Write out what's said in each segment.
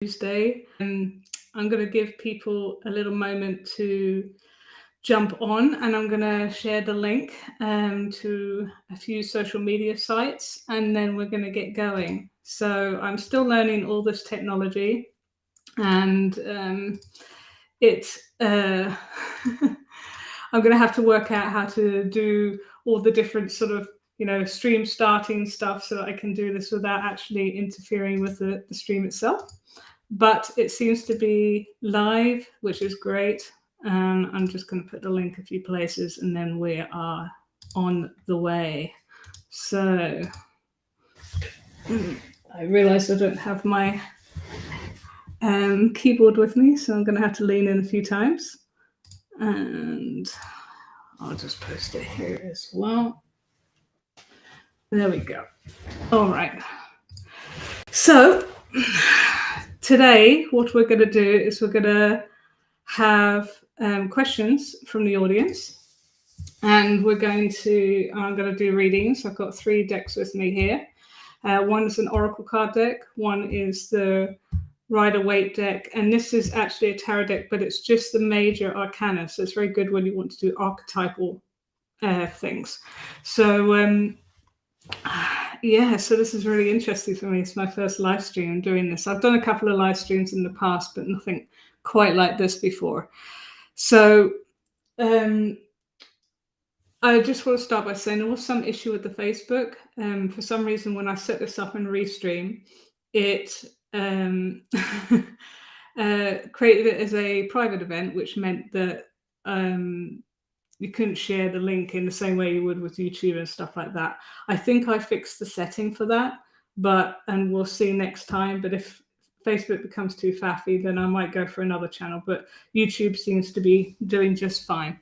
Tuesday. I'm going to give people a little moment to jump on, and I'm going to share the link to a few social media sites, and then we're going to get going. So I'm still learning all this technology, and it's I'm going to have to work out how to do all the different sort of stream starting stuff so that I can do this without actually interfering with the stream itself. But it seems to be live, which is great. I'm just going to put the link a few places, and then we are on the way. So I realize I don't have my keyboard with me, so I'm going to have to lean in a few times. And I'll just post it here as well. There we go. All right. So today, what we're going to do is we're going to have questions from the audience, and I'm going to do readings. I've got 3 decks with me here. One is an oracle card deck, one is the Rider-Waite deck, and this is actually a tarot deck, but it's just the major arcana, so it's very good when you want to do archetypal things. So so this is really interesting for me. It's my first live stream doing this. I've done a couple of live streams in the past, but nothing quite like this before. So I just want to start by saying there was some issue with the Facebook. For some reason, when I set this up in Restream, it created it as a private event, which meant that you couldn't share the link in the same way you would with YouTube and stuff like that. I think I fixed the setting for that, and we'll see next time. But if Facebook becomes too faffy, then I might go for another channel. But YouTube seems to be doing just fine.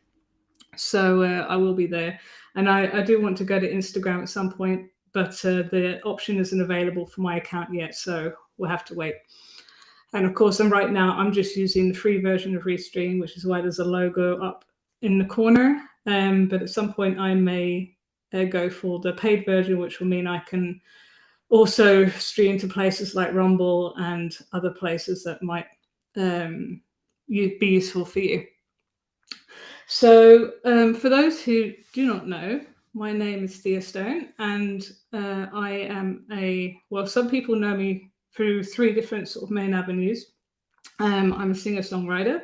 So I will be there. And I do want to go to Instagram at some point, but the option isn't available for my account yet. So we'll have to wait. And of course, right now, I'm just using the free version of Restream, which is why there's a logo up in the corner. But at some point, I may go for the paid version, which will mean I can also stream to places like Rumble and other places that might be useful for you. So for those who do not know, my name is Thea Stone, and I am some people know me through 3 different sort of main avenues. I'm a singer-songwriter,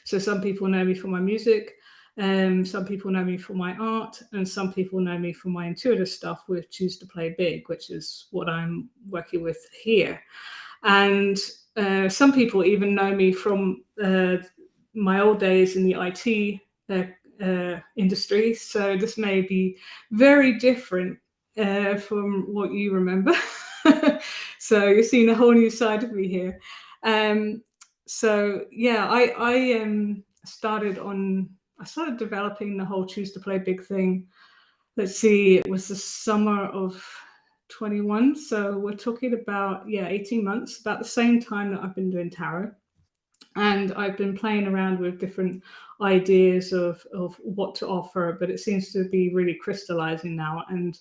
so some people know me for my music, some people know me for my art, and some people know me for my intuitive stuff with Choose to Play Big, which is what I'm working with here. And some people even know me from my old days in the IT industry, so this may be very different from what you remember. So you're seeing a whole new side of me here. I started developing the whole Choose to Play Big thing. Let's see, it was the summer of 21, so we're talking about 18 months, about the same time that I've been doing tarot. And I've been playing around with different ideas of what to offer, but it seems to be really crystallizing now. And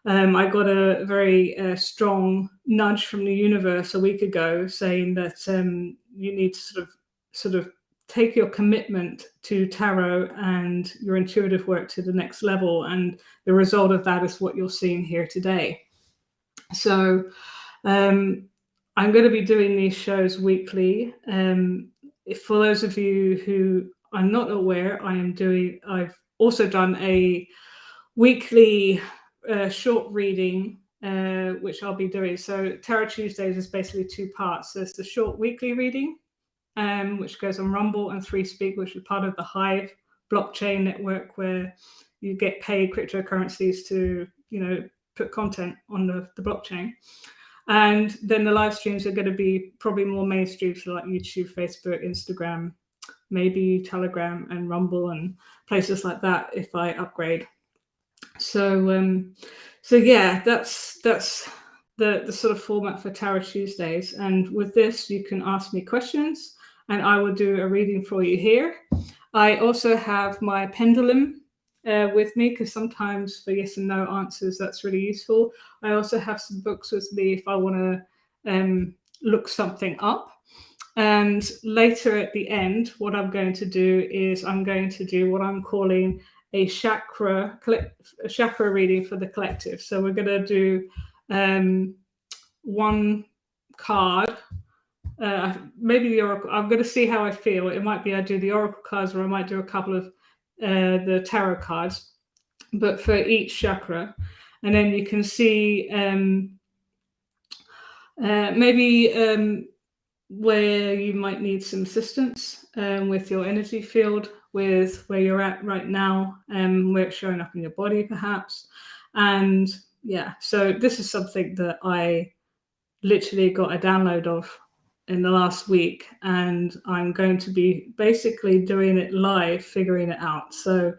I got a very strong nudge from the universe a week ago saying that you need to sort of take your commitment to tarot and your intuitive work to the next level. And the result of that is what you're seeing here today. So I'm going to be doing these shows weekly. For those of you who are not aware, I've also done a weekly short reading, which I'll be doing. So Tarot Tuesdays is basically 2 parts. There's the short weekly reading, which goes on Rumble and FreeSpeak, which is part of the Hive blockchain network, where you get paid cryptocurrencies to, put content on the blockchain. And then the live streams are going to be probably more mainstream, so like YouTube, Facebook, Instagram, maybe Telegram and Rumble and places like that if I upgrade. So that's the sort of format for Tarot Tuesdays. And with this, you can ask me questions and I will do a reading for you here. I also have my pendulum with me, because sometimes for yes and no answers, that's really useful. I also have some books with me if I want to look something up. And later at the end, what I'm going to do is I'm going to do what I'm calling a chakra reading for the collective. So we're going to do one card. Maybe the oracle. I'm going to see how I feel. It might be I do the oracle cards, or I might do a couple of the tarot cards, but for each chakra. And then you can see maybe where you might need some assistance with your energy field, with where you're at right now, where it's showing up in your body perhaps. And yeah, so this is something that I literally got a download of in the last week, and I'm going to be basically doing it live, figuring it out. So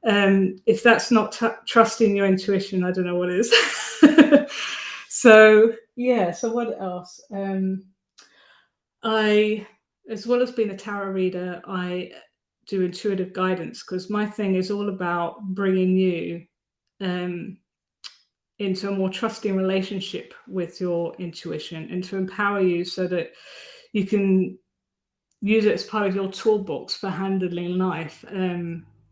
if that's not trusting your intuition, I don't know what is. So yeah, so what else? I, as well as being a tarot reader, I do intuitive guidance, because my thing is all about bringing you into a more trusting relationship with your intuition, and to empower you so that you can use it as part of your toolbox for handling life,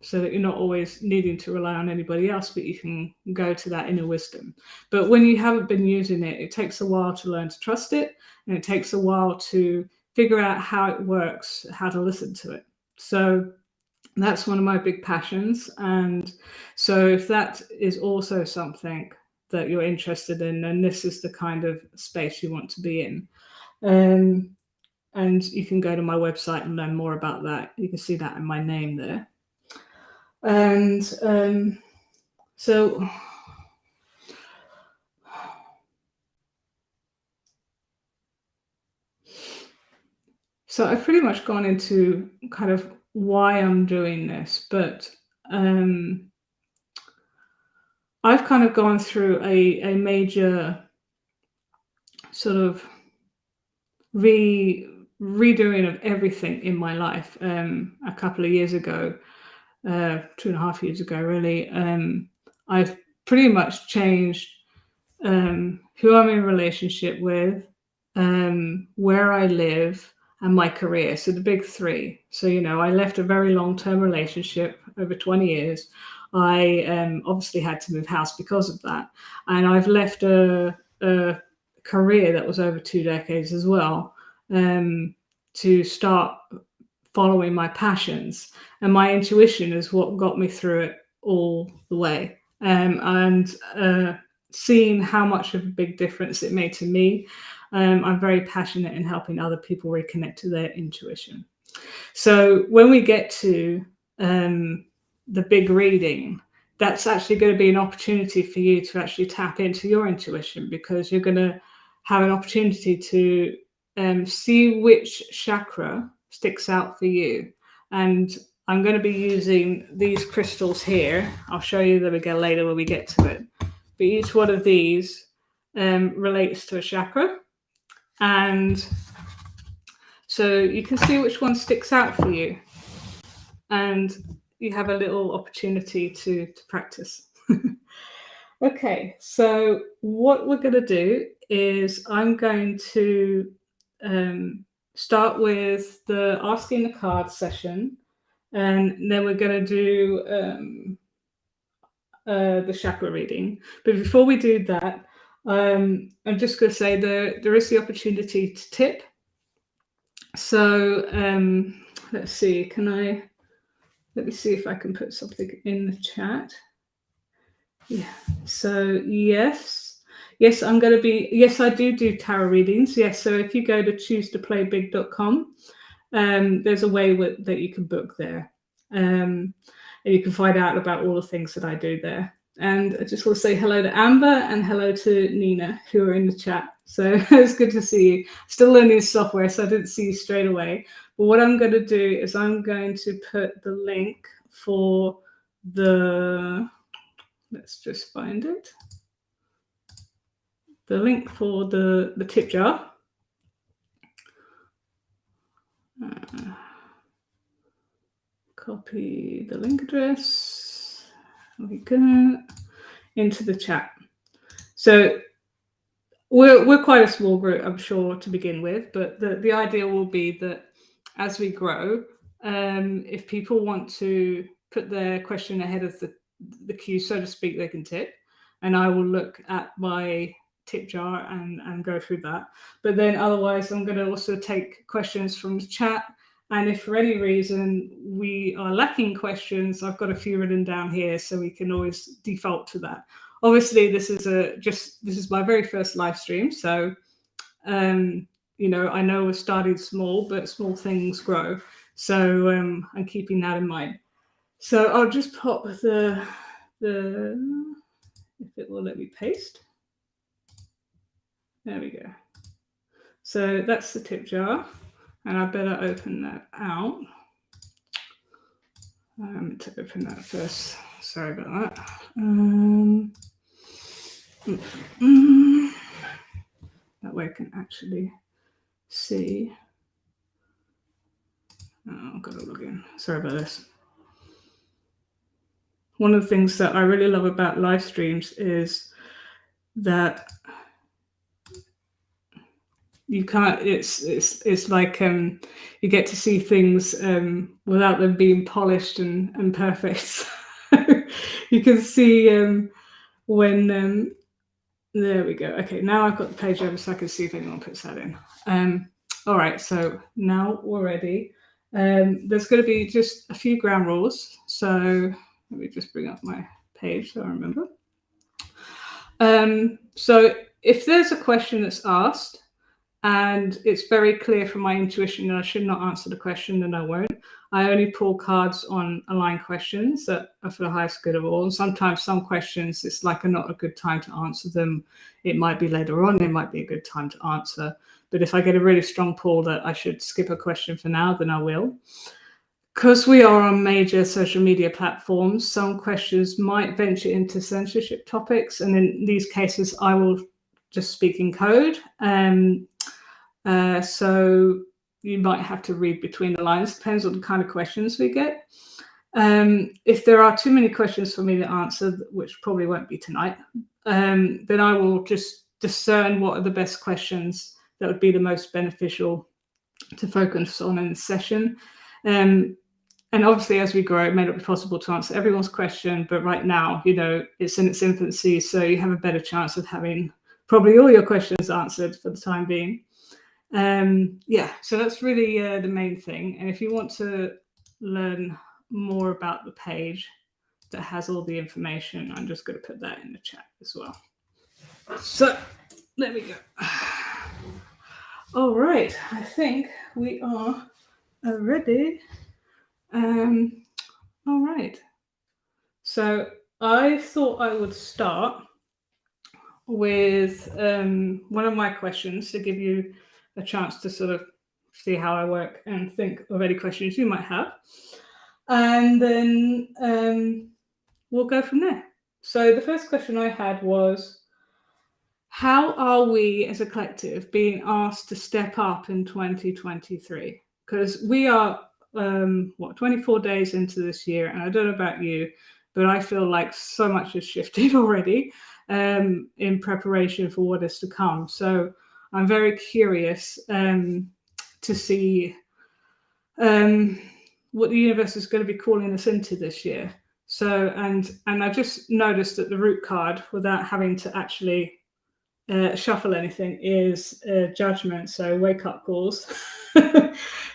so that you're not always needing to rely on anybody else, but you can go to that inner wisdom. But when you haven't been using it, it takes a while to learn to trust it, and it takes a while to figure out how it works, how to listen to it. So that's one of my big passions. And so if that is also something that you're interested in, then this is the kind of space you want to be in. And you can go to my website and learn more about that. You can see that in my name there. And so I've pretty much gone into kind of why I'm doing this, but I've kind of gone through a major sort of redoing of everything in my life a couple of years ago, 2.5 years ago, really. I've pretty much changed who I'm in a relationship with, where I live, and my career. So the big three. So, I left a very long-term relationship over 20 years. I obviously had to move house because of that. And I've left a career that was over 2 decades as well, to start following my passions. And my intuition is what got me through it all the way. And seeing how much of a big difference it made to me. I'm very passionate in helping other people reconnect to their intuition. So when we get to the big reading, that's actually going to be an opportunity for you to actually tap into your intuition, because you're going to have an opportunity to see which chakra sticks out for you. And I'm going to be using these crystals here. I'll show you them again later when we get to it. But each one of these relates to a chakra. And so you can see which one sticks out for you. And you have a little opportunity to practice. Okay, so what we're going to do is I'm going to start with the asking the card session, and then we're going to do the chakra reading. But before we do that, I'm just going to say there is the opportunity to tip. So let's see, let me see if I can put something in the chat. Yeah, so yes, I'm going to be, yes, I do tarot readings. Yes, so if you go to choosetoplaybig.com, there's a way that you can book there. And you can find out about all the things that I do there. And I just want to say hello to Amber and hello to Nina, who are in the chat. So it's good to see you. Still learning software, so I didn't see you straight away. But what I'm going to do is I'm going to put the link for let's just find it. The link for the tip jar. Copy the link address. There we go. Into the chat. So we're quite a small group, I'm sure, to begin with, but the idea will be that as we grow, if people want to put their question ahead of the queue, so to speak, they can tip, and I will look at my tip jar and go through that. But then otherwise, I'm going to also take questions from the chat. And if for any reason we are lacking questions, I've got a few written down here, so we can always default to that. Obviously, this is my very first live stream, so you know, I know we're starting small, but small things grow. So I'm keeping that in mind. So I'll just pop the if it will let me paste. There we go. So that's the tip jar, and I better open that out. To open that first. Sorry about that. That way I can actually see. Oh, I've got to log in. Sorry about this. One of the things that I really love about live streams is that you can't. It's like you get to see things without them being polished and perfect. You can see when. There we go. Okay, now I've got the page over so I can see if anyone puts that in. All right, so now we're ready. There's going to be just a few ground rules. So let me just bring up my page so I remember. So if there's a question that's asked and it's very clear from my intuition that I should not answer the question, then I won't. I only pull cards on aligned questions that are for the highest good of all. And sometimes some questions, it's like not a good time to answer them. It might be later on, it might be a good time to answer. But if I get a really strong pull that I should skip a question for now, then I will. Because we are on major social media platforms, some questions might venture into censorship topics. And in these cases, I will just speak in code. So you might have to read between the lines. Depends on the kind of questions we get. If there are too many questions for me to answer, which probably won't be tonight, then I will just discern what are the best questions that would be the most beneficial to focus on in the session. And obviously, as we grow, it may not be possible to answer everyone's question, but right now, you know, it's in its infancy, so you have a better chance of having probably all your questions answered for the time being. Yeah, so that's really the main thing. And if you want to learn more about the page that has all the information, I'm just going to put that in the chat as well. So there we go. All right, I think we are ready. All right. So I thought I would start with one of my questions to give you a chance to sort of see how I work and think of any questions you might have. And then we'll go from there. So the first question I had was, how are we as a collective being asked to step up in 2023? Because we are, 24 days into this year, and I don't know about you, but I feel like so much has shifted already in preparation for what is to come. So I'm very curious to see what the universe is going to be calling us into this year. So, and I just noticed that the root card, without having to actually shuffle anything, is judgment. So wake up calls.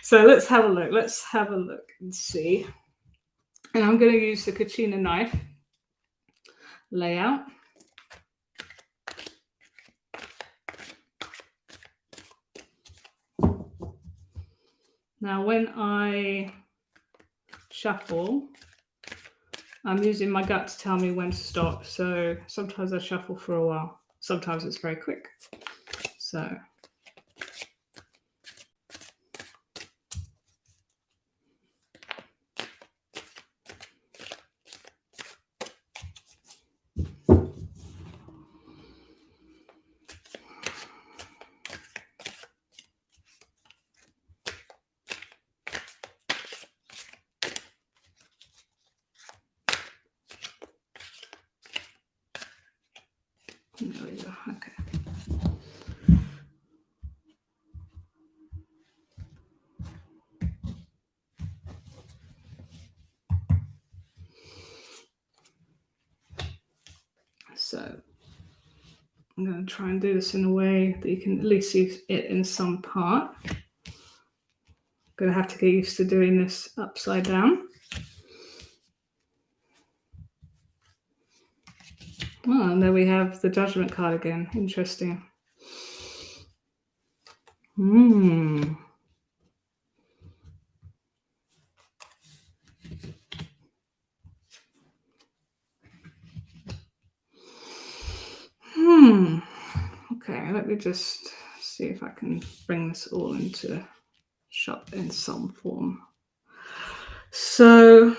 So let's have a look. Let's have a look and see. And I'm going to use the Kachina knife layout. Now, when I shuffle, I'm using my gut to tell me when to stop. So sometimes I shuffle for a while. Sometimes it's very quick. So there we go. Okay. So I'm going to try and do this in a way that you can at least see it in some part. I'm going to have to get used to doing this upside down. Oh, and there we have the Judgment card again. Interesting. Okay, let me just see if I can bring this all into shot in some form. So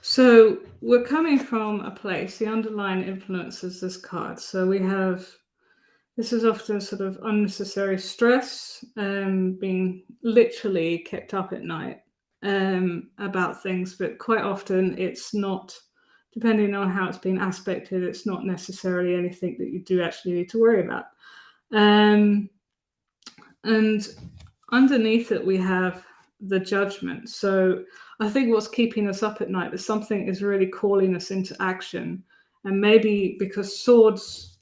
so we're coming from a place, the underlying influences this card. So we have, this is often sort of unnecessary stress, being literally kept up at night about things, but quite often it's not, depending on how it's been aspected, it's not necessarily anything that you do actually need to worry about. And underneath it, we have the Judgment. So I think what's keeping us up at night is something is really calling us into action. And maybe because swords,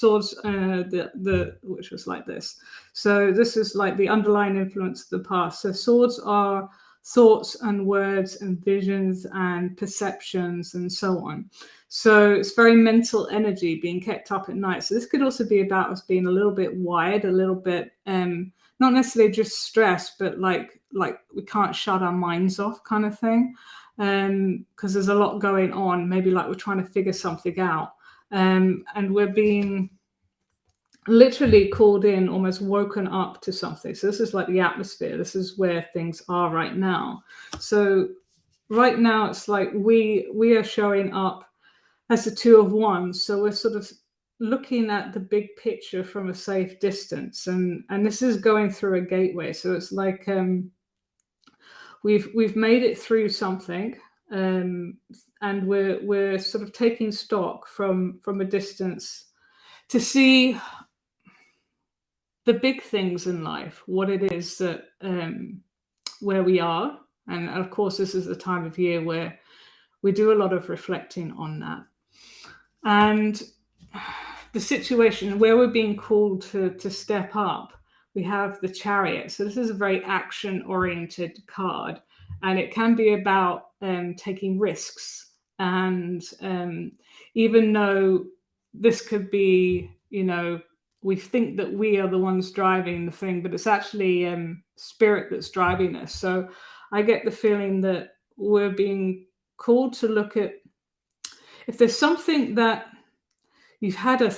which was like this. So this is like the underlying influence of the past. So swords are thoughts and words and visions and perceptions and so on. So it's very mental energy being kept up at night. So this could also be about us being a little bit wired, a little bit not necessarily just stress, but like we can't shut our minds off kind of thing, because there's a lot going on. Maybe like we're trying to figure something out, and we're being literally called in, almost woken up to something. So this is like the atmosphere. This is where things are right now. So right now it's like we are showing up as the Two of Wands. So we're sort of looking at the big picture from a safe distance, and this is going through a gateway. So it's like we've made it through something, and we're sort of taking stock from a distance to see the big things in life, what it is that where we are. And of course this is the time of year where we do a lot of reflecting on that. And the situation where we're being called to step up, we have the Chariot. So this is a very action-oriented card, and it can be about taking risks. And even though this could be, we think that we are the ones driving the thing, but it's actually spirit that's driving us. So I get the feeling that we're being called to look at, if there's something that you've had a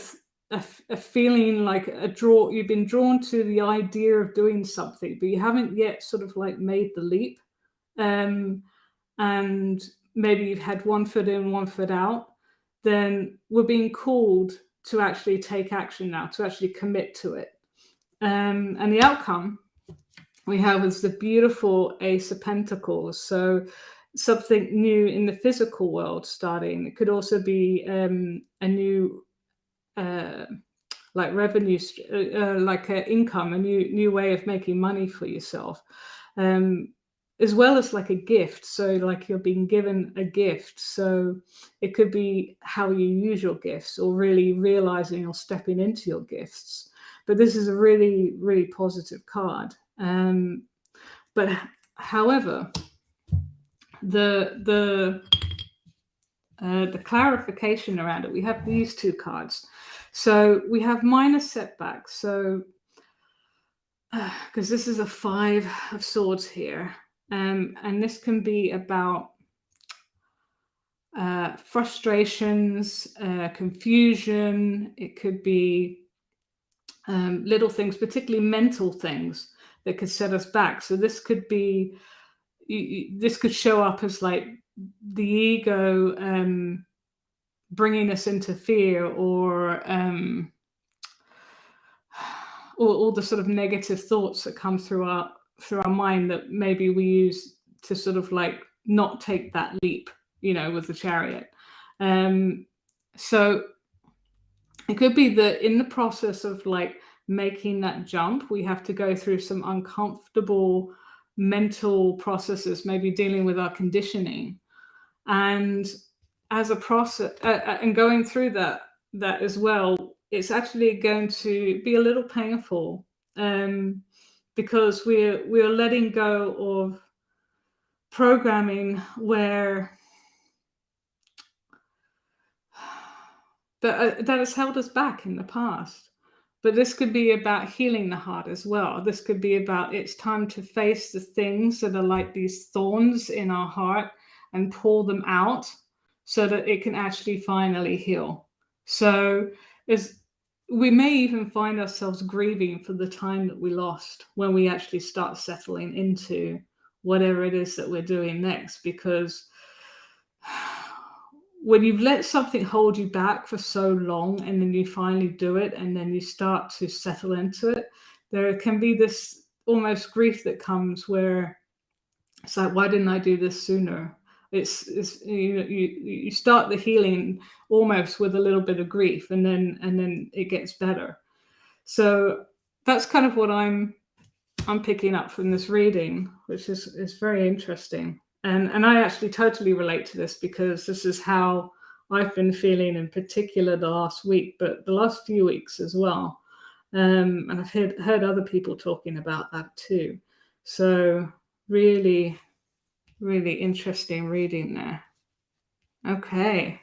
feeling like you've been drawn to the idea of doing something, but you haven't yet sort of like made the leap. And maybe you've had one foot in, one foot out, then we're being called to actually take action now, to actually commit to it. And the outcome we have is the beautiful Ace of Pentacles. So something new in the physical world starting. It could also be a new like revenue, like income, a new way of making money for yourself, as well as like a gift. So like you're being given a gift. So it could be how you use your gifts, or really realizing or stepping into your gifts. But this is a really, really positive card. But however, the clarification around it, we have these two cards. So we have minor setbacks. So because this is a 5 of Swords here, and this can be about frustrations, confusion. It could be little things, particularly mental things that could set us back. So this could be, this could show up as like the ego bringing us into fear, or all the sort of negative thoughts that come through our mind that maybe we use to sort of like not take that leap, with the Chariot. So it could be that in the process of like making that jump, we have to go through some uncomfortable mental processes, maybe dealing with our conditioning. And as a process, and going through that as well, it's actually going to be a little painful, because we're letting go of programming where that has held us back in the past. But this could be about healing the heart as well. This could be about, it's time to face the things that are like these thorns in our heart and pull them out so that it can actually finally heal. So we may even find ourselves grieving for the time that we lost when we actually start settling into whatever it is that we're doing next. Because when you've let something hold you back for so long and then you finally do it and then you start to settle into it, there can be this almost grief that comes where it's like, why didn't I do this sooner? It's you start the healing almost with a little bit of grief, and then it gets better. So that's kind of what I'm picking up from this reading, which is very interesting. And I actually totally relate to this, because this is how I've been feeling in particular the last week, but the last few weeks as well. And I've heard other people talking about that too. So really, really interesting reading there. Okay.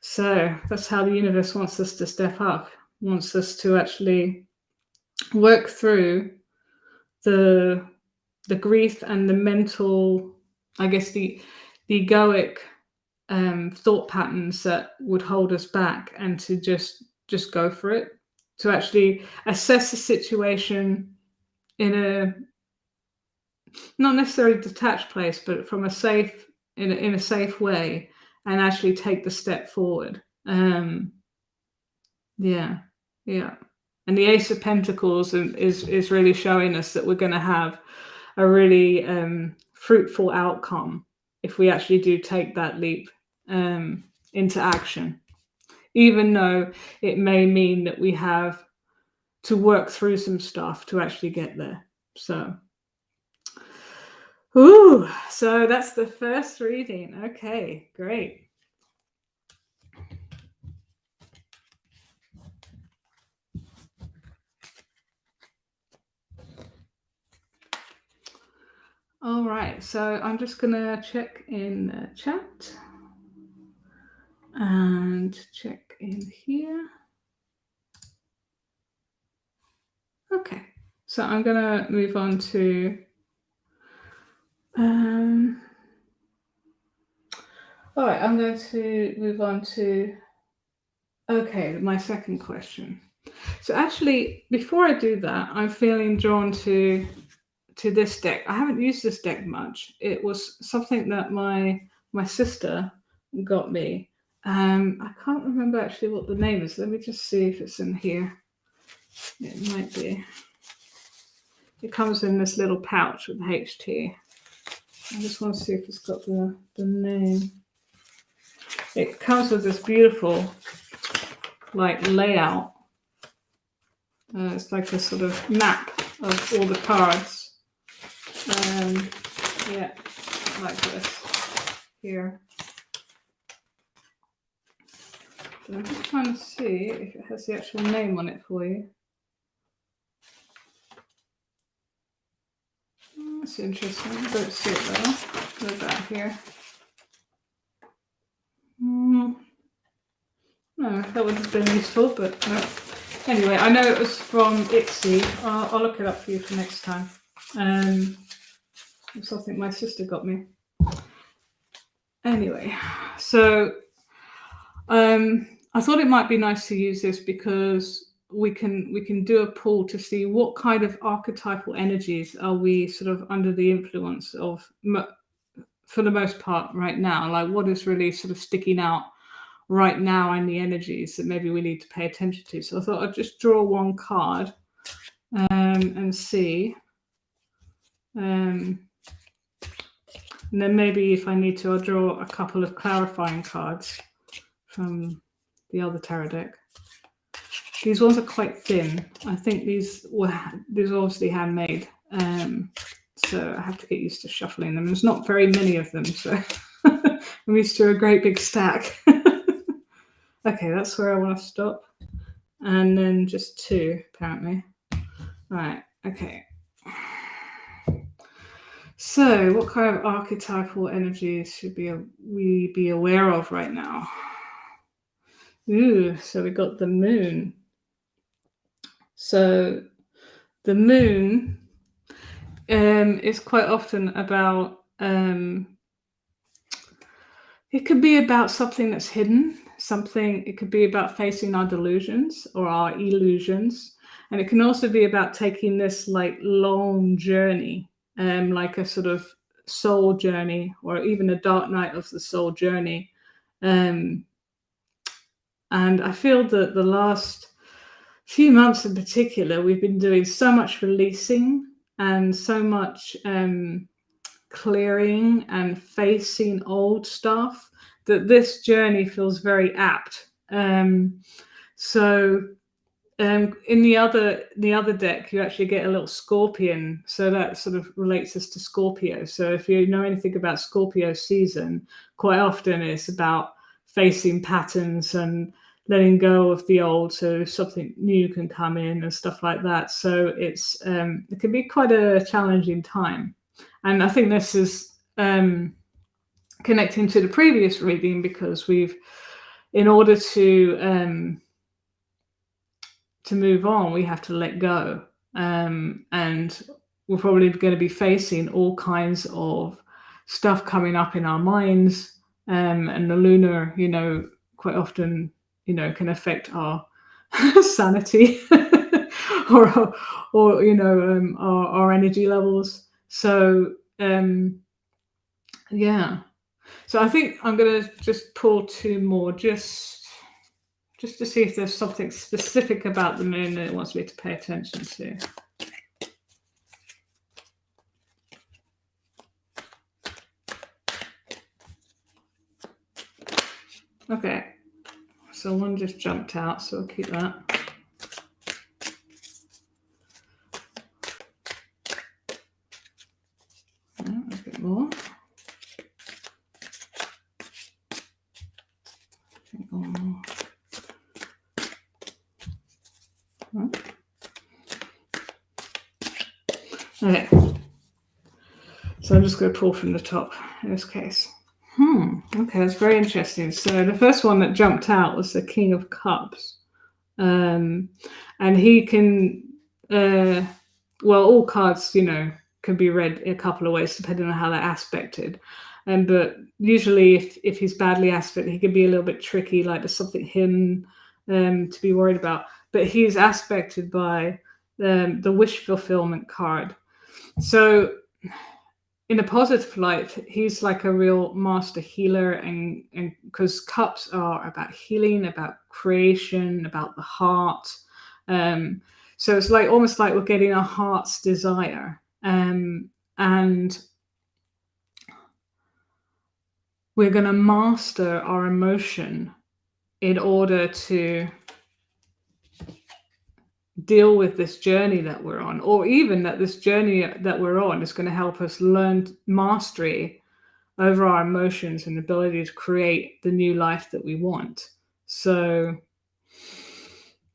So that's how the universe wants us to step up, wants us to actually work through the grief and the mental, I guess the egoic thought patterns that would hold us back, and to just go for it, to actually assess the situation in a not necessarily detached place, but from a safe, in a safe way, and actually take the step forward. Yeah. And the Ace of Pentacles is really showing us that we're going to have a really fruitful outcome if we actually do take that leap into action, even though it may mean that we have to work through some stuff to actually get there. So that's the first reading. Okay, great. All right, so I'm just gonna check in the chat and check in here. Okay, so I'm gonna move on to all right, I'm going to move on to my second question. So actually, before I do that, I'm feeling drawn to this deck. I haven't used this deck much. It was something that my sister got me. I can't remember actually what the name is. Let me just see if it's in here. It might be. It comes in this little pouch with HT. I just want to see if it's got the name. It comes with this beautiful like layout. It's like a sort of map of all the cards. Yeah, like this here. So I'm just trying to see if it has the actual name on it for you. That's interesting. I don't see it though. Go back here. No, that would have been useful, but no. Anyway, I know it was from Etsy. I'll look it up for you for next time. It's something my sister got me. Anyway, so I thought it might be nice to use this because we can do a pull to see what kind of archetypal energies are we sort of under the influence of for the most part right now. Like what is really sort of sticking out right now in the energies that maybe we need to pay attention to. So I thought I'd just draw one card and see. And then maybe if I need to, I'll draw a couple of clarifying cards from the other tarot deck. These ones are quite thin. I think these are obviously handmade. so I have to get used to shuffling them. There's not very many of them, so I'm used to a great big stack. Okay, that's where I want to stop. And then just 2, apparently. Right, okay. So what kind of archetypal energies should we be aware of right now? Ooh, so we got the moon. So the moon is quite often about, it could be about something that's hidden, it could be about facing our delusions or our illusions. And it can also be about taking this like long journey, like a sort of soul journey, or even a dark night of the soul journey. And I feel that the last few months in particular, we've been doing so much releasing and so much clearing and facing old stuff that this journey feels very apt. So in the other deck, you actually get a little scorpion, so that sort of relates us to Scorpio. So if you know anything about Scorpio season, quite often it's about facing patterns and letting go of the old so something new can come in and stuff like that. So it's it can be quite a challenging time. And I think this is connecting to the previous reading, because in order to move on, we have to let go. And we're probably going to be facing all kinds of stuff coming up in our minds. And the lunar, quite often, can affect our sanity or our energy levels. So yeah. So I think I'm going to just pull 2 more just to see if there's something specific about the moon that it wants me to pay attention to. Okay, so one just jumped out, so I'll keep that. A bit more. Okay, so I'm just going to pull from the top in this case. Okay, that's very interesting. So the first one that jumped out was the King of Cups. And he can, all cards, can be read a couple of ways depending on how they're aspected. But usually if he's badly aspected, he can be a little bit tricky, like there's something hidden to be worried about. But he's aspected by the wish fulfillment card. So in a positive light, he's like a real master healer, and because cups are about healing, about creation, about the heart. So it's like almost like we're getting our heart's desire, and we're going to master our emotion in order to deal with this journey that we're on, or even that this journey that we're on is going to help us learn mastery over our emotions and ability to create the new life that we want. So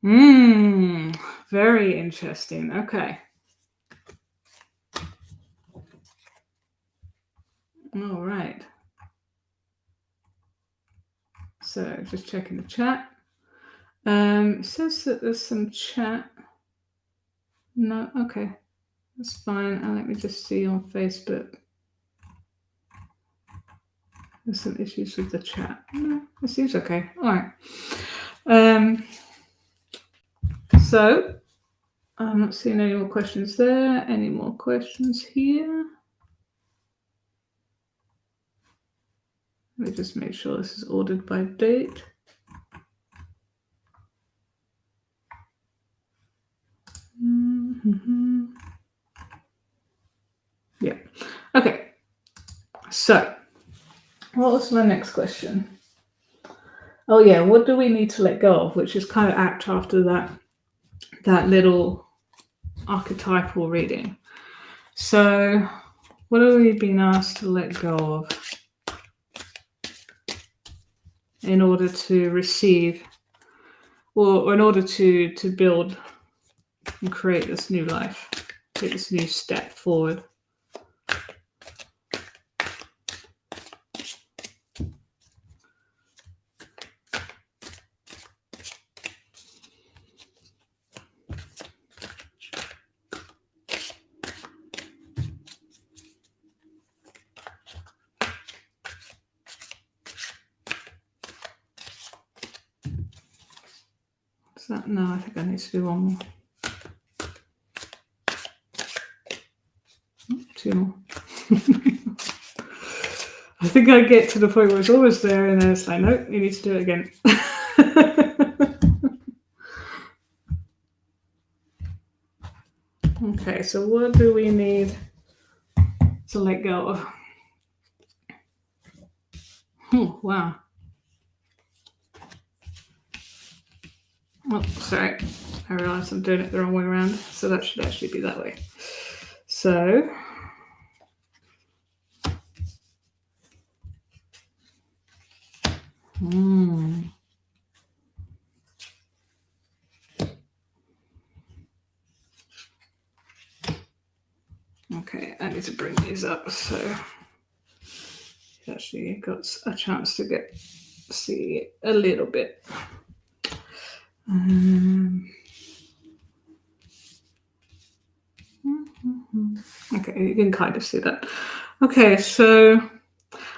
very interesting. Okay, all right, so just checking the chat. It says that there's some chat. No, okay, that's fine. And let me just see on Facebook. There's some issues with the chat. No, it seems okay. All right. So I'm not seeing any more questions there. Any more questions here? Let me just make sure this is ordered by date. Yeah. Okay. So, what was my next question? Oh yeah, what do we need to let go of? Which is kind of apt after that little archetypal reading. So What are we being asked to let go of in order to receive, or in order to build and create this new life, take this new step forward? Is that, no, I think I need to do one more. Two more. I think I get to the point where it's always there, and then it's like, nope, you need to do it again. Okay, so what do we need to let go of? Oh, wow. Oh, sorry. I realized I'm doing it the wrong way around. So that should actually be that way. So, okay, I need to bring these up so you actually got a chance to see a little bit. Okay, you can kind of see that. Okay, so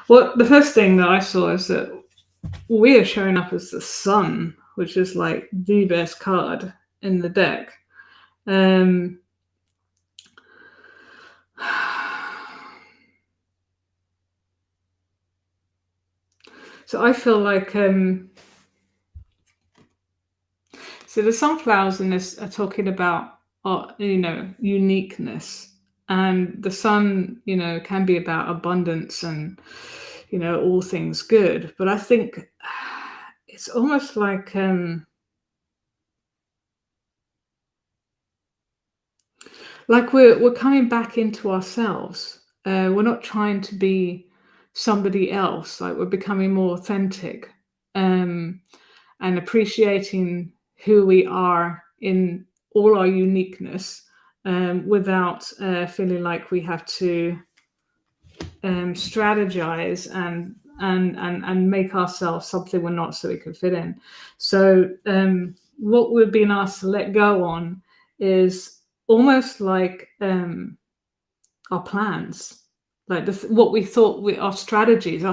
the first thing that I saw is that we are showing up as the sun, which is like the best card in the deck. So I feel like so the sunflowers in this are talking about uniqueness, and the sun can be about abundance and all things good. But I think it's almost like we're coming back into ourselves. We're not trying to be somebody else. Like, we're becoming more authentic, and appreciating who we are in all our uniqueness, without feeling like we have to strategize and make ourselves something we're not so we can fit in. So what we're being asked to let go on is almost like our plans, like what we thought our strategies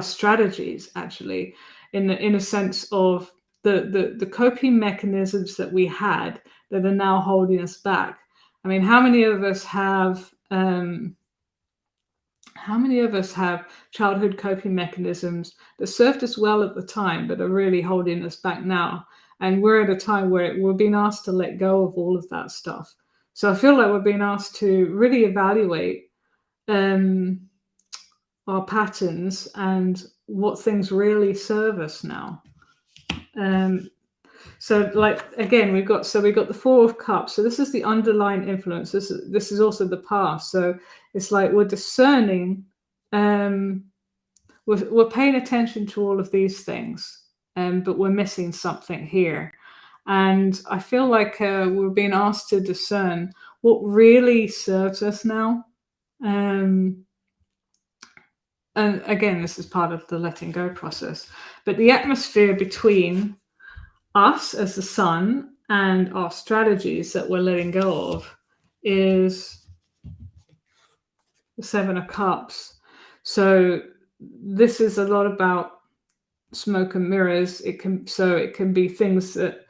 actually, in a sense of the coping mechanisms that we had that are now holding us back. I mean, how many of us have childhood coping mechanisms that served us well at the time but are really holding us back now? And we're at a time where we're being asked to let go of all of that stuff. So I feel like we're being asked to really evaluate our patterns and what things really serve us now. So, like, again, we've got the Four of Cups. So this is the underlying influence. This is also the past. So it's like we're discerning. We're paying attention to all of these things, but we're missing something here. And I feel like we're being asked to discern what really serves us now. And again, this is part of the letting go process. But the atmosphere between us as the sun and our strategies that we're letting go of is the Seven of Cups. So this is a lot about smoke and mirrors. It can be things that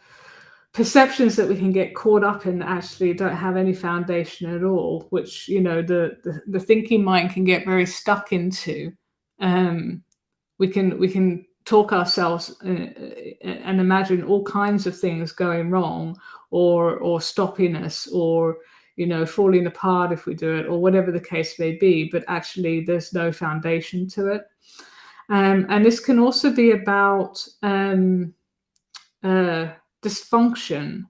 perceptions that we can get caught up in that actually don't have any foundation at all, which the thinking mind can get very stuck into. We can talk ourselves and imagine all kinds of things going wrong, or stopping us, or falling apart if we do it, or whatever the case may be, but actually there's no foundation to it. And this can also be about dysfunction.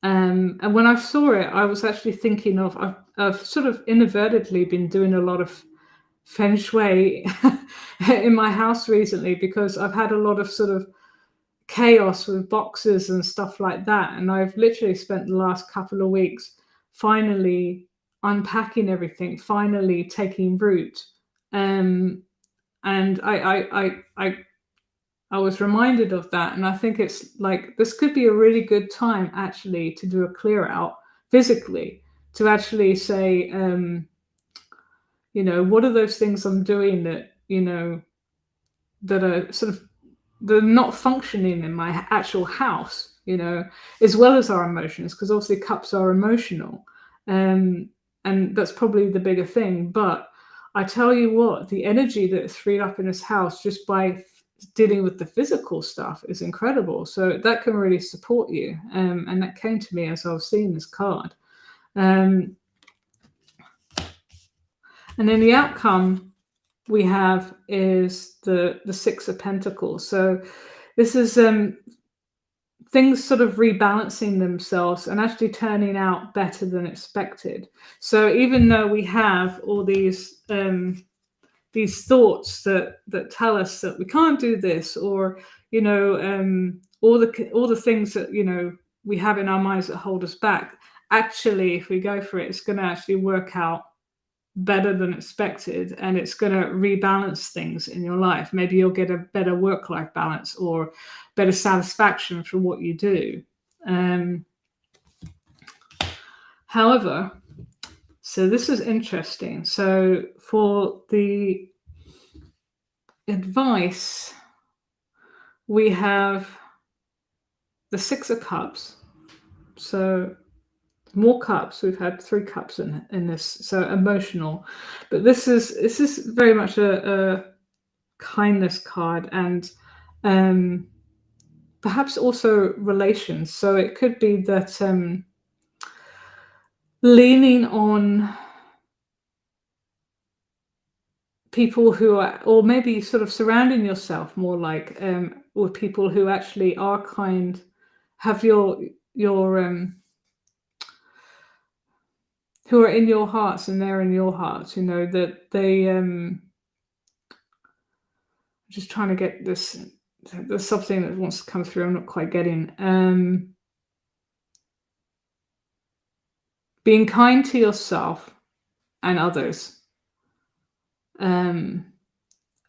And when I saw it, I was actually thinking of, I've sort of inadvertently been doing a lot of feng shui in my house recently, because I've had a lot of sort of chaos with boxes and stuff like that. And I've literally spent the last couple of weeks finally unpacking everything, finally taking root. And I was reminded of that. And I think it's like, this could be a really good time actually to do a clear out physically, to actually say, what are those things I'm doing that, that are sort of, they're not functioning in my actual house, as well as our emotions, because obviously cups are emotional. And that's probably the bigger thing. But I tell you what, the energy that's freed up in this house just by dealing with the physical stuff is incredible. So that can really support you. And that came to me as I was seeing this card. And then the outcome we have is the Six of Pentacles. So this is things sort of rebalancing themselves and actually turning out better than expected. So even though we have all these thoughts that tell us that we can't do this, or all the things that we have in our minds that hold us back, actually, if we go for it, it's going to actually work out better than expected, and it's going to rebalance things in your life. Maybe you'll get a better work-life balance or better satisfaction from what you do. However, so this is interesting. So for the advice, we have the Six of Cups. So more cups. We've had 3 cups in this, so emotional. But this is very much a kindness card, and perhaps also relations. So it could be that leaning on people who are, or maybe sort of surrounding yourself more like with people who actually are kind, have your who are in your hearts, and they're in your hearts, that they just trying to get this. There's something that wants to come through. I'm not quite getting. Being kind to yourself and others. And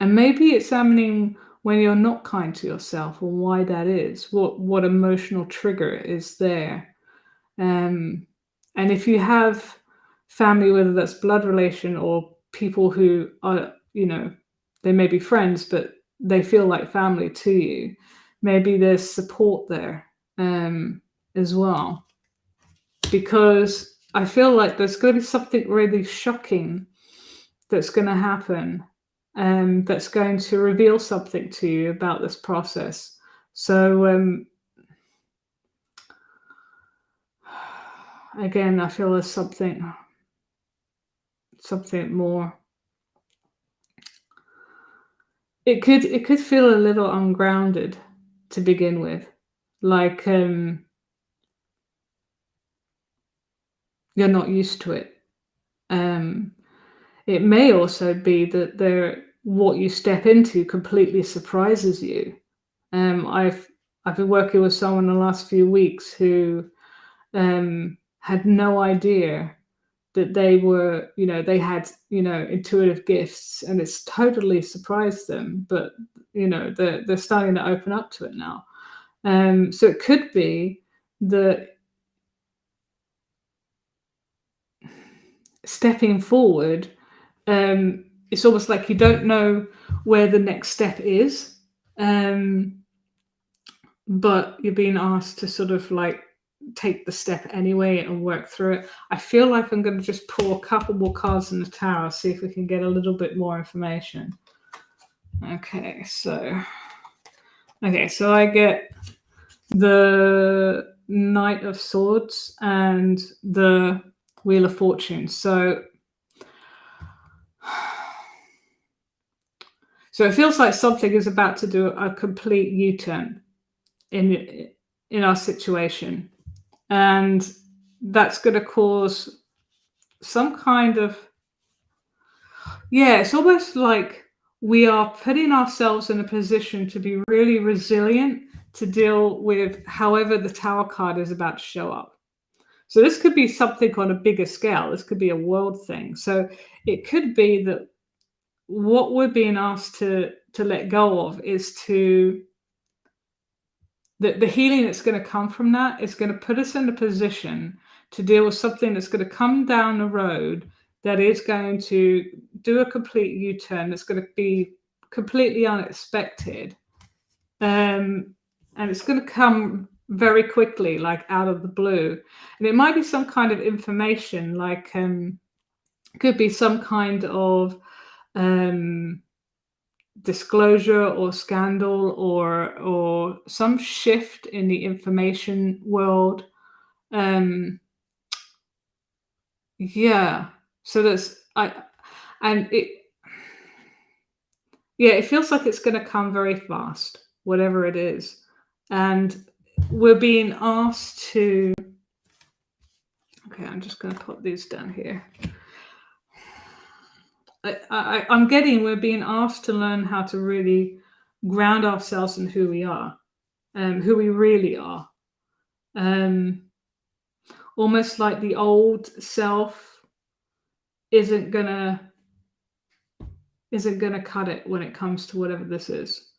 maybe examining when you're not kind to yourself, or why that is, what emotional trigger is there. And if you have family, whether that's blood relation or people who are, they may be friends, but they feel like family to you, maybe there's support there as well. Because I feel like there's going to be something really shocking that's going to happen, that's going to reveal something to you about this process. So again, I feel there's something more. It could feel a little ungrounded to begin with, like you're not used to it. It may also be that what you step into completely surprises you. I've been working with someone the last few weeks who had no idea that they were, they had, intuitive gifts, and it's totally surprised them. But they're starting to open up to it now. So it could be that stepping forward, it's almost like you don't know where the next step is, but you're being asked to sort of like take the step anyway and work through it. I feel like I'm going to just pull a couple more cards in the tower, see if we can get a little bit more information. Okay, so I get the Knight of Swords and the Wheel of Fortune. So it feels like something is about to do a complete U-turn in our situation, and that's going to cause some kind of, yeah, it's almost like we are putting ourselves in a position to be really resilient to deal with however the Tower card is about to show up. So this could be something on a bigger scale. This could be a world thing. So it could be that what we're being asked to let go of is the healing that's going to come from that is going to put us in a position to deal with something that's going to come down the road that is going to do a complete U-turn. That's going to be completely unexpected. And it's going to come very quickly, like out of the blue. And it might be some kind of information, like could be some kind of disclosure or scandal or some shift in the information world. Yeah. So that's it feels like it's going to come very fast, whatever it is. And we're being asked to, okay, I'm just going to put these down here. We're being asked to learn how to really ground ourselves in who we are, who we really are. Almost like the old self isn't gonna cut it when it comes to whatever this is.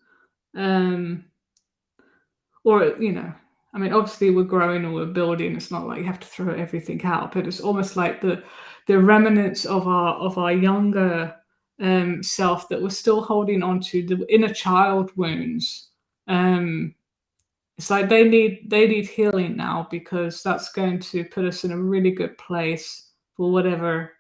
Or, I mean, obviously we're growing and we're building. It's not like you have to throw everything out, but it's almost like the remnants of our younger self that we're still holding on to, the inner child wounds. It's like they need healing now, because that's going to put us in a really good place for whatever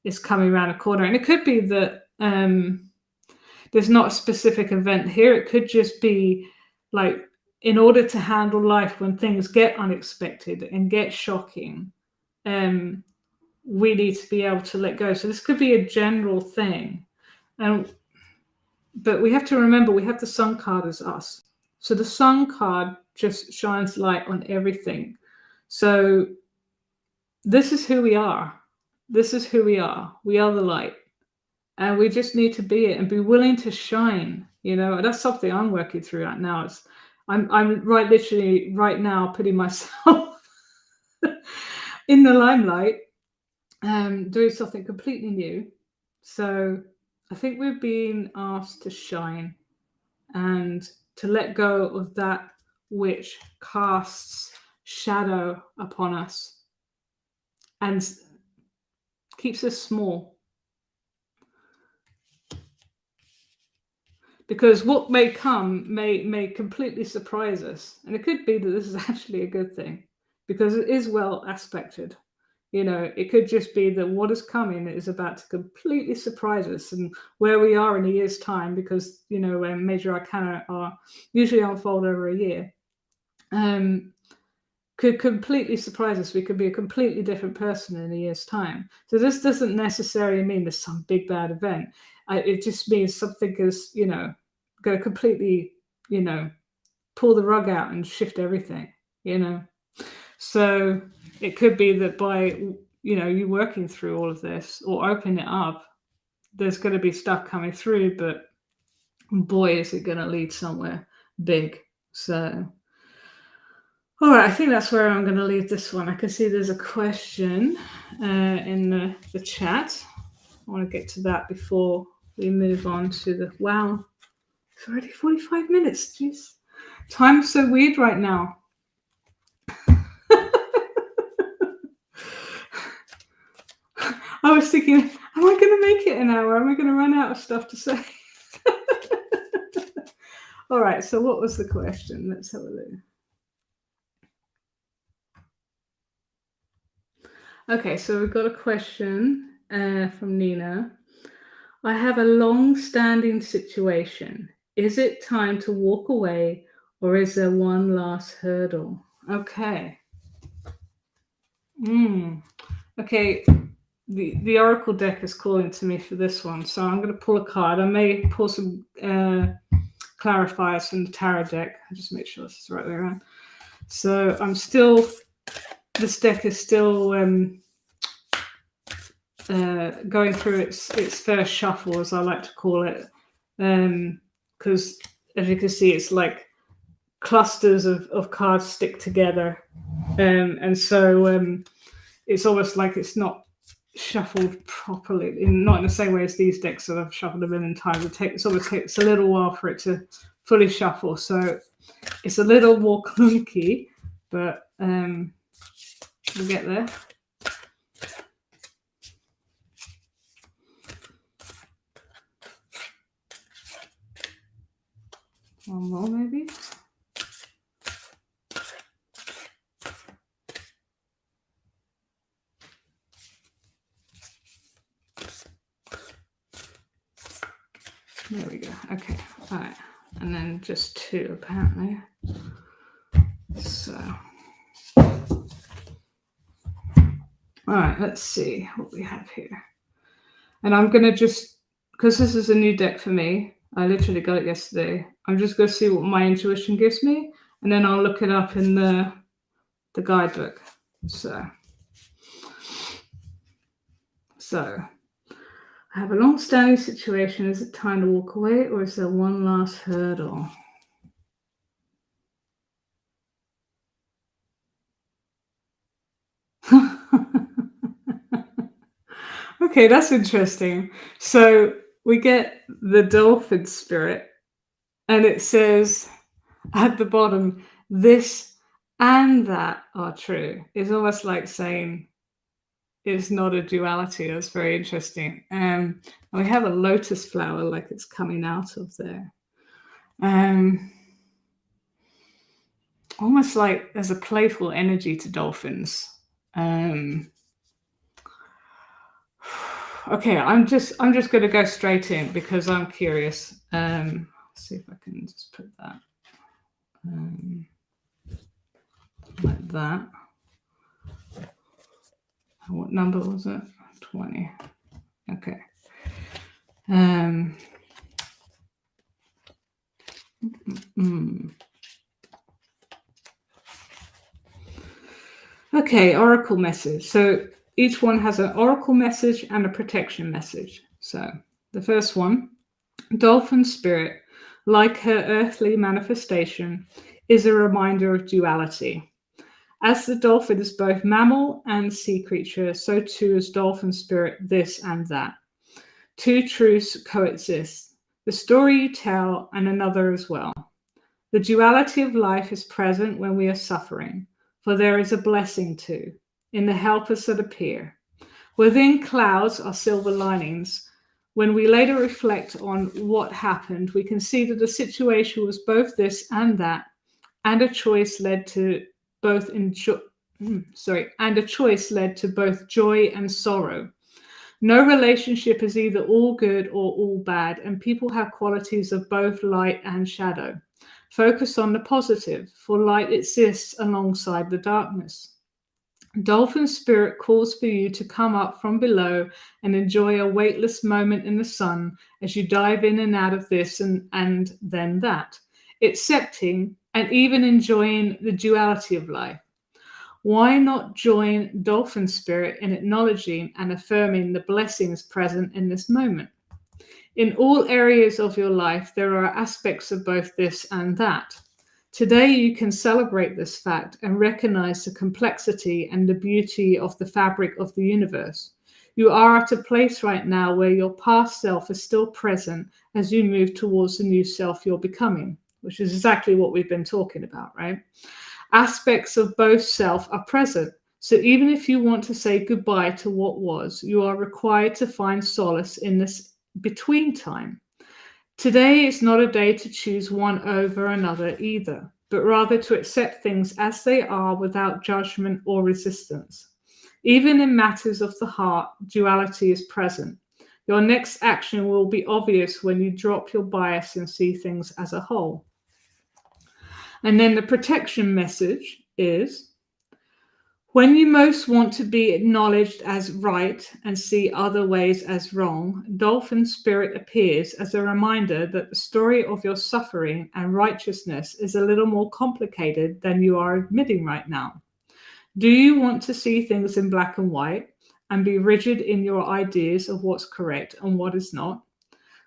is coming around the corner. And it could be that there's not a specific event here. It could just be like, in order to handle life when things get unexpected and get shocking, we need to be able to let go. So this could be a general thing. But we have to remember, we have the Sun card as us. So the Sun card just shines light on everything. So this is who we are. This is who we are. We are the light. And we just need to be it and be willing to shine. That's something I'm working through right now. I'm literally right now putting myself in the limelight, doing something completely new. So I think we're being asked to shine and to let go of that which casts shadow upon us and keeps us small. Because what may come may completely surprise us. And it could be that this is actually a good thing, because it is well aspected. It could just be that what is coming is about to completely surprise us, and where we are in a year's time, because, major arcana are usually unfold over a year, could completely surprise us. We could be a completely different person in a year's time. So this doesn't necessarily mean there's some big bad event. It just means something is, going to completely, pull the rug out and shift everything, So it could be that by, you working through all of this or opening it up, there's going to be stuff coming through, but boy, is it going to lead somewhere big. So, all right, I think that's where I'm going to leave this one. I can see there's a question in the chat. I want to get to that before we move on to the, wow, it's already 45 minutes. Jeez. Time's so weird right now. I was thinking, am I going to make it an hour? Am I going to run out of stuff to say? All right, so what was the question? Let's have a look. Okay, so we've got a question from Nina. I have a long-standing situation. Is it time to walk away, or is there one last hurdle? Okay. Okay. The Oracle deck is calling to me for this one, so I'm going to pull a card. I may pull some clarifiers from the Tarot deck. I'll just make sure this is the right way around. So this deck is still going through its first shuffle, as I like to call it, because as you can see, it's like clusters of cards stick together, and so it's almost like it's not shuffled properly, not in the same way as these decks that I've shuffled a million times. It always takes a little while for it to fully shuffle, so it's a little more clunky, but we'll get there. One more, maybe. There we go. Okay. All right. And then just two, apparently. So. All right. Let's see what we have here. And I'm going to just, because this is a new deck for me, I literally got it yesterday. I'm just going to see what my intuition gives me, and then I'll look it up in the guidebook. So I have a long-standing situation. Is it time to walk away, or is there one last hurdle? Okay, that's interesting. So we get the dolphin spirit, and it says at the bottom, this and that are true. It's almost like saying it's not a duality. That's very interesting. And we have a lotus flower, like it's coming out of there. Almost like there's a playful energy to dolphins. Okay, I'm just going to go straight in because I'm curious. Let's see if I can just put that like that. What number was it? 20. Okay. Okay, oracle message. So each one has an oracle message and a protection message. So the first one, dolphin spirit, like her earthly manifestation, is a reminder of duality. As the dolphin is both mammal and sea creature, so too is dolphin spirit this and that. Two truths coexist, the story you tell and another as well. The duality of life is present when we are suffering, for there is a blessing too, in the helpers that appear. Within clouds are silver linings. When we later reflect on what happened, we can see that the situation was both this and that, and a choice led to both joy and sorrow. No relationship is either all good or all bad, and people have qualities of both light and shadow. Focus on the positive, for light exists alongside the darkness. Dolphin spirit calls for you to come up from below and enjoy a weightless moment in the sun as you dive in and out of this and then that, accepting and even enjoying the duality of life. Why not join dolphin spirit in acknowledging and affirming the blessings present in this moment? In all areas of your life, there are aspects of both this and that. Today, you can celebrate this fact and recognize the complexity and the beauty of the fabric of the universe. You are at a place right now where your past self is still present as you move towards the new self you're becoming, which is exactly what we've been talking about, right? Aspects of both self are present. So even if you want to say goodbye to what was, you are required to find solace in this between time. Today is not a day to choose one over another either, but rather to accept things as they are without judgment or resistance. Even in matters of the heart, duality is present. Your next action will be obvious when you drop your bias and see things as a whole. And then the protection message is, when you most want to be acknowledged as right and see other ways as wrong, dolphin spirit appears as a reminder that the story of your suffering and righteousness is a little more complicated than you are admitting right now. Do you want to see things in black and white? and be rigid in your ideas of what's correct and what is not.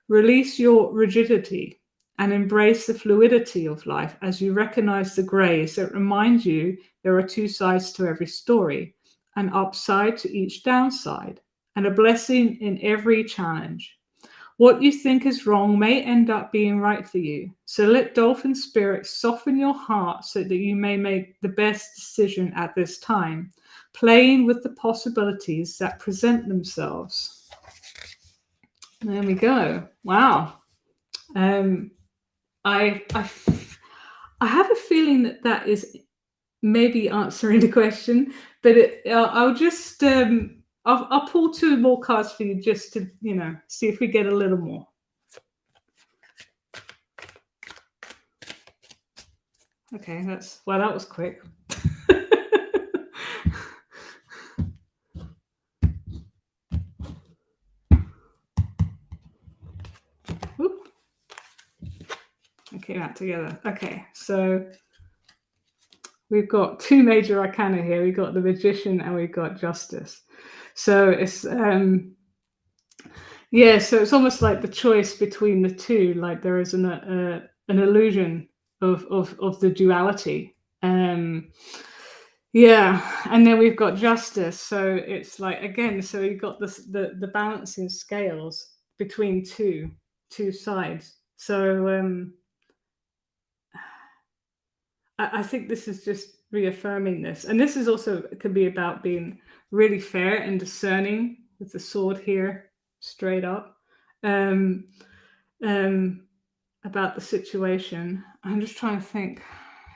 Release your rigidity and embrace the fluidity of life as you recognize the grays that remind you there are two sides to every story, an upside to each downside, and a blessing in every challenge. What you think is wrong may end up being right for you. So let dolphin spirit soften your heart so that you may make the best decision at this time, playing with the possibilities that present themselves. There we go. Wow. I have a feeling that is maybe answering the question, but I'll just I'll pull two more cards for you just to see if we get a little more. Okay, that was quick. Whoop. Okay, that together. Okay, so we've got two major arcana here. We've got the Magician and we've got Justice. So it's so it's almost like the choice between the two. Like there is an illusion of the duality. And then we've got Justice. So it's like again. So you've got the balancing scales between two sides. So I think this is just reaffirming this. And this is also could be about being really fair and discerning with the sword here, straight up, about the situation. I'm just trying to think,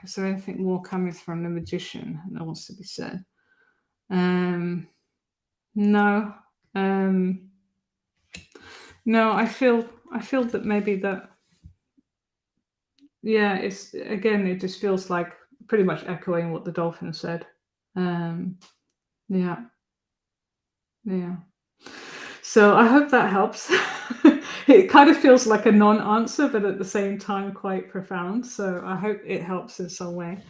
is there anything more coming from the Magician that wants to be said? No. No, I feel that maybe that, it's again, it just feels like pretty much echoing what the dolphin said. Yeah. So I hope that helps. It kind of feels like a non-answer, but at the same time quite profound. So I hope it helps in some way.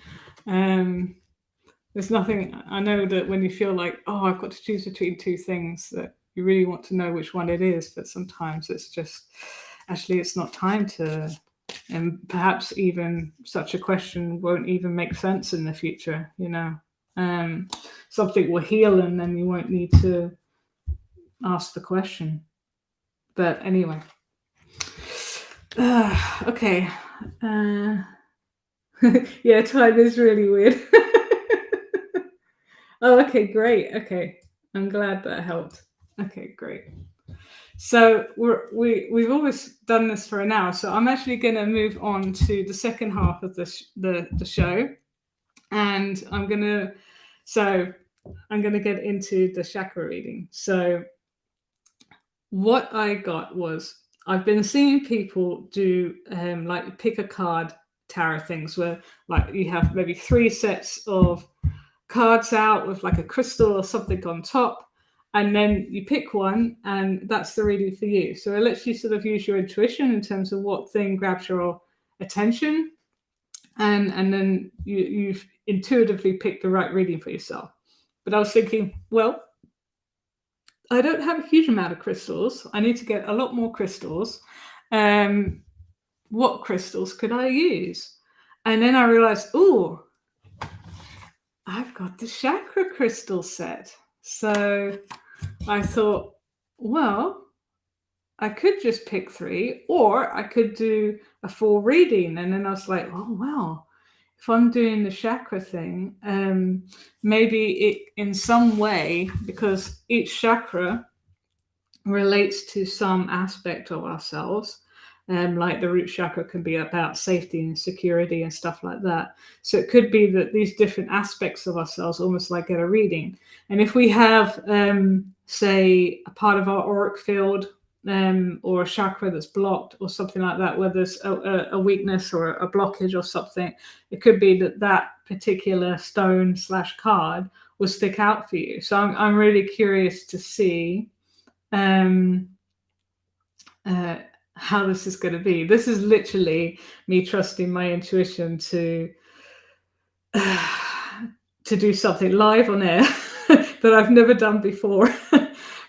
There's nothing, I know that when you feel like, oh, I've got to choose between two things, that you really want to know which one it is, but sometimes it's just, actually it's not time to, and perhaps even such a question won't even make sense in the future, something will heal and then you won't need to ask the question. But anyway, okay. Yeah, time is really weird. Oh, okay, great. Okay, I'm glad that helped. Okay, great. So we've always done this for an hour, so I'm actually going to move on to the second half of the show, and I'm going to get into the chakra reading. So what I got was, I've been seeing people do like pick a card tarot things where like you have maybe 3 sets of cards out with like a crystal or something on top, and then you pick one and that's the reading for you. So it lets you sort of use your intuition in terms of what thing grabs your attention, and then you've intuitively picked the right reading for yourself. But I was thinking, well, I don't have a huge amount of crystals. I need to get a lot more crystals. What crystals could I use? And then I realized, oh, I've got the chakra crystal set. So I thought, well, I could just pick 3, or I could do a full reading. And then I was like, oh, well, if I'm doing the chakra thing, maybe it in some way, because each chakra relates to some aspect of ourselves. Like the root chakra can be about safety and security and stuff like that. So it could be that these different aspects of ourselves almost like get a reading. And if we have, say, a part of our auric field or a chakra that's blocked or something like that, where there's a weakness or a blockage or something, it could be that particular stone / card will stick out for you. So I'm really curious to see how this is going to be. This is literally me trusting my intuition to do something live on air that I've never done before.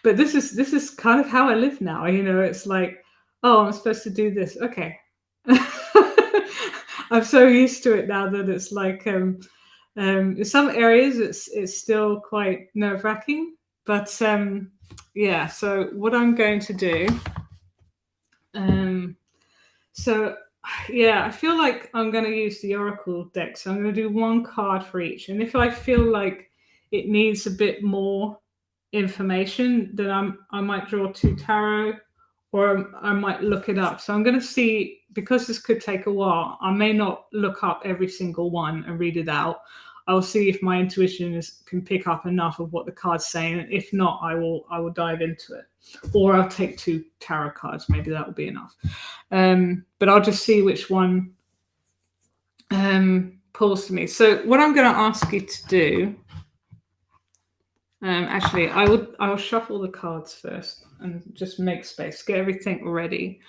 But this is kind of how I live now. It's like, oh, I'm supposed to do this. Okay. I'm so used to it now that it's like in some areas it's still quite nerve-wracking, but yeah. So what I'm going to do, so yeah, I feel like I'm going to use the Oracle deck. So I'm going to do one card for each, and if I feel like it needs a bit more information, then I might draw 2 tarot, or I might look it up. So I'm going to see, because this could take a while, I may not look up every single one and read it out. I'll see if my intuition can pick up enough of what the card's saying. And if not, I will dive into it, or I'll take 2 tarot cards. Maybe that will be enough. But I'll just see which one pulls to me. So what I'm going to ask you to do, actually, I'll shuffle the cards first and just make space, get everything ready,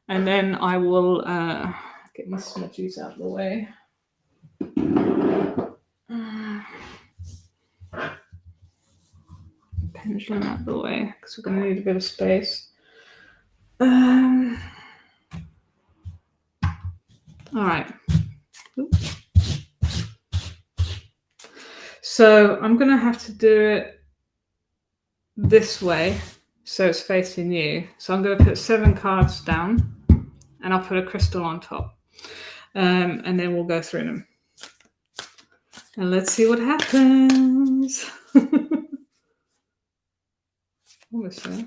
and then I will get my smudgies out of the way. Pendulum out of the way, because we're going to need a bit of space. All right. Oops. So I'm going to have to do it this way, so it's facing you. So I'm going to put 7 cards down, and I'll put a crystal on top, and then we'll go through them. And let's see what happens. Almost there.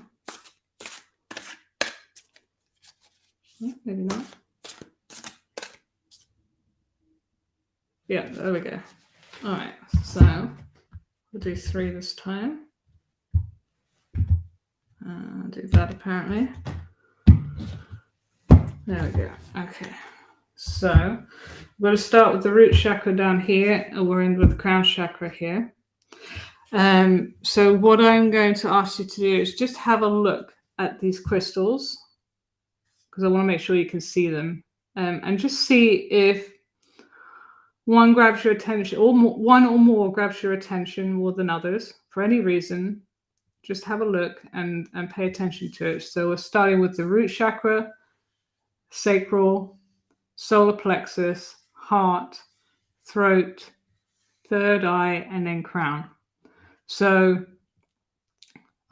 Oh, maybe not. Yeah, there we go. All right, so we'll do 3 this time. Do that apparently. There we go. Okay, so we're going to start with the root chakra down here, and we're in with the crown chakra here. So what I'm going to ask you to do is just have a look at these crystals, because I want to make sure you can see them, and just see if one grabs your attention, or one or more grabs your attention more than others for any reason. Just have a look and pay attention to it. So we're starting with the root chakra, sacral, solar plexus, heart, throat, third eye, and then crown. So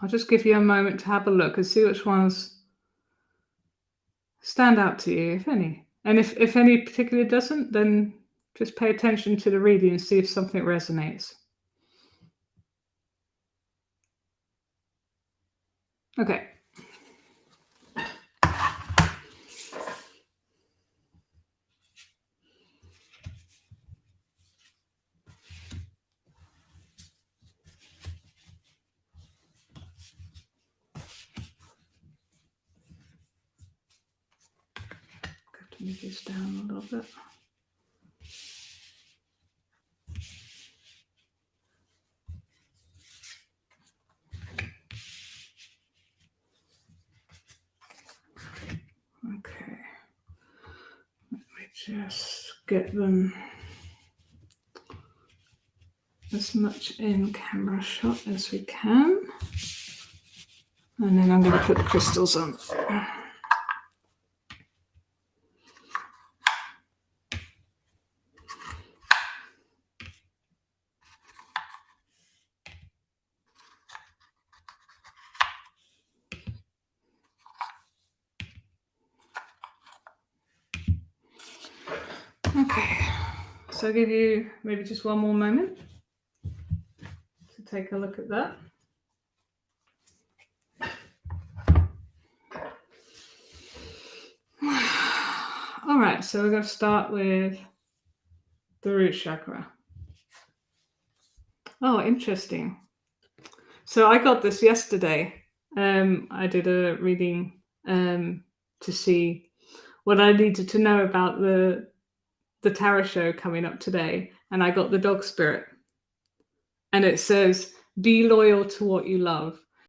I'll just give you a moment to have a look and see which ones stand out to you, if any. And if any particularly doesn't, then just pay attention to the reading and see if something resonates. Okay. Got to move this down a little bit. Okay, let me just get them as much in camera shot as we can, and then I'm going to put the crystals on. Okay, so I'll give you maybe just one more moment to take a look at that. All right, so we're going to start with the root chakra. Oh, interesting. So I got this yesterday. I did a reading to see what I needed to know about the tarot show coming up today, and I got the dog spirit, and it says, be loyal to what you love.